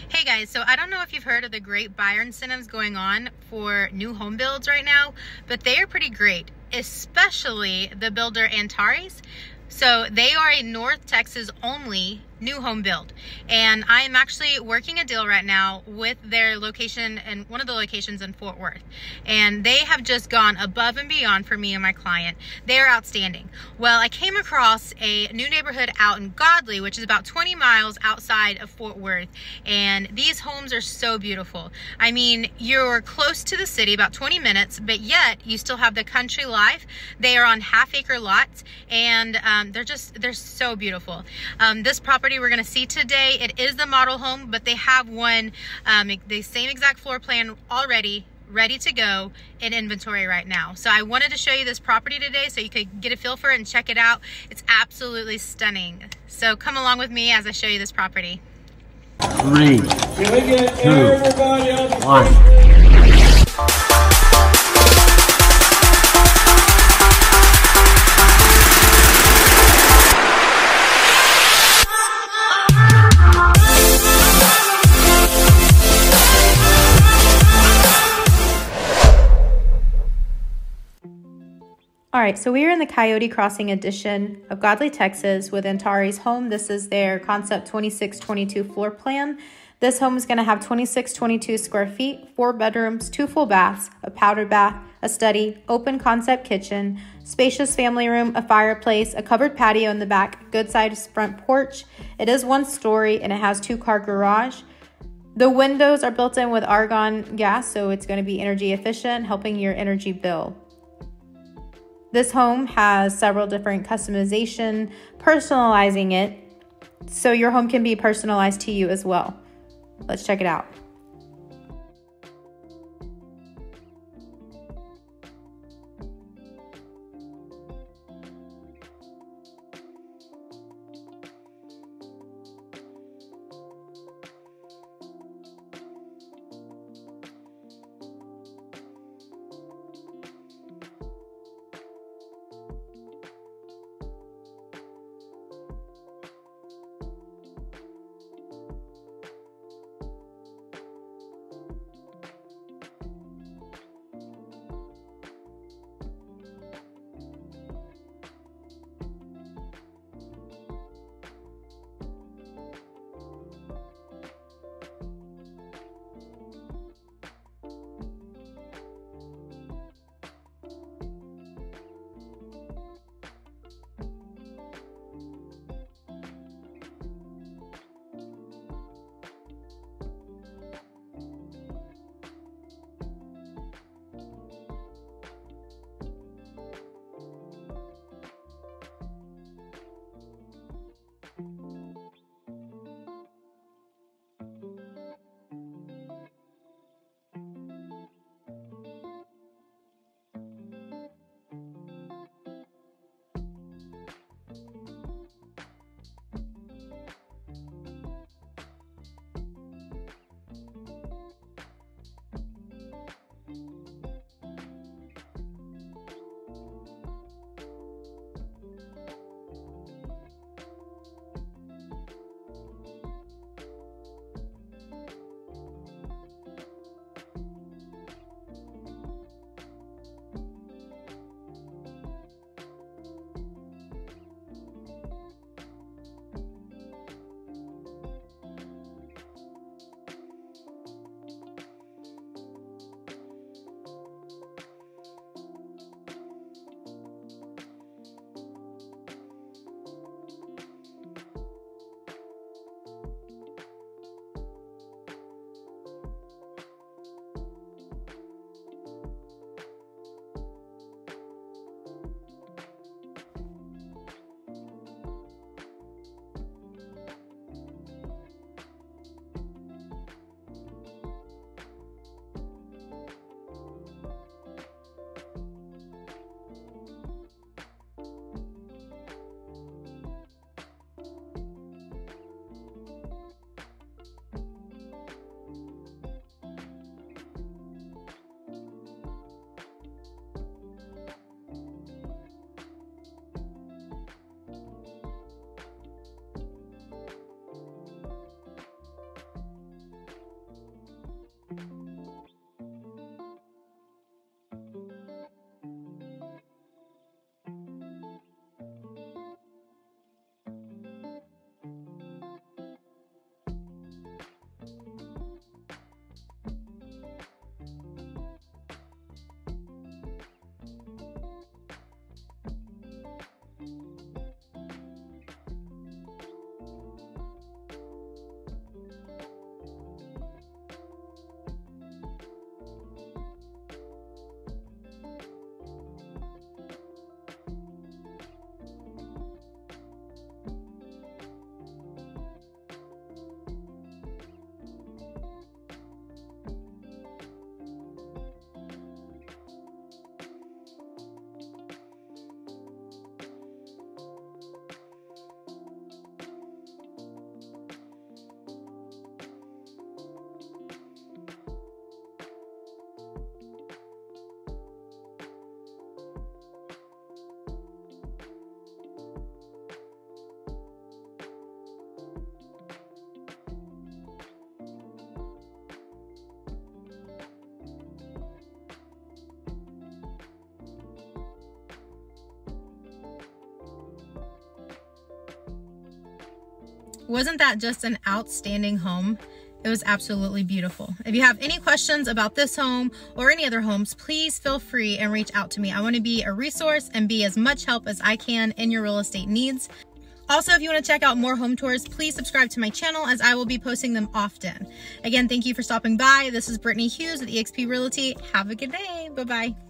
Hey guys, so I don't know if you've heard of the great buyer incentives going on for new home builds right now, but they are pretty great, especially the builder Antares. So they are a North Texas only new home build, and I am actually working a deal right now with their location and one of the locations in Fort Worth, and they have just gone above and beyond for me and my client. They are outstanding. Well, I came across a new neighborhood out in Godley, which is about 20 miles outside of Fort Worth, and these homes are so beautiful. I mean, you're close to the city, about 20 minutes, but yet you still have the country life. They are on half-acre lots, and they're so beautiful. This property we're going to see today, it is the model home, but they have one, the same exact floor plan already ready to go in inventory right now. So I wanted to show you this property today so you could get a feel for it and check it out. It's absolutely stunning. So come along with me as I show you this property. 3, 2, 1. All right, so we are in the Coyote Crossing edition of Godley, Texas with Antares home. This is their concept 2622 floor plan. This home is going to have 2622 square feet, 4 bedrooms, 2 full baths, a powder bath, a study, open concept kitchen, spacious family room, a fireplace, a covered patio in the back, good sized front porch. It is 1 story and it has 2-car garage. The windows are built in with argon gas, so it's going to be energy efficient, helping your energy bill. This home has several different customization, personalizing it, so your home can be personalized to you as well. Let's check it out. Wasn't that just an outstanding home? It was absolutely beautiful. If you have any questions about this home or any other homes, please feel free and reach out to me. I want to be a resource and be as much help as I can in your real estate needs. Also, if you want to check out more home tours, please subscribe to my channel as I will be posting them often. Again, thank you for stopping by. This is Brittany Hughes with eXp Realty. Have a good day. Bye-bye.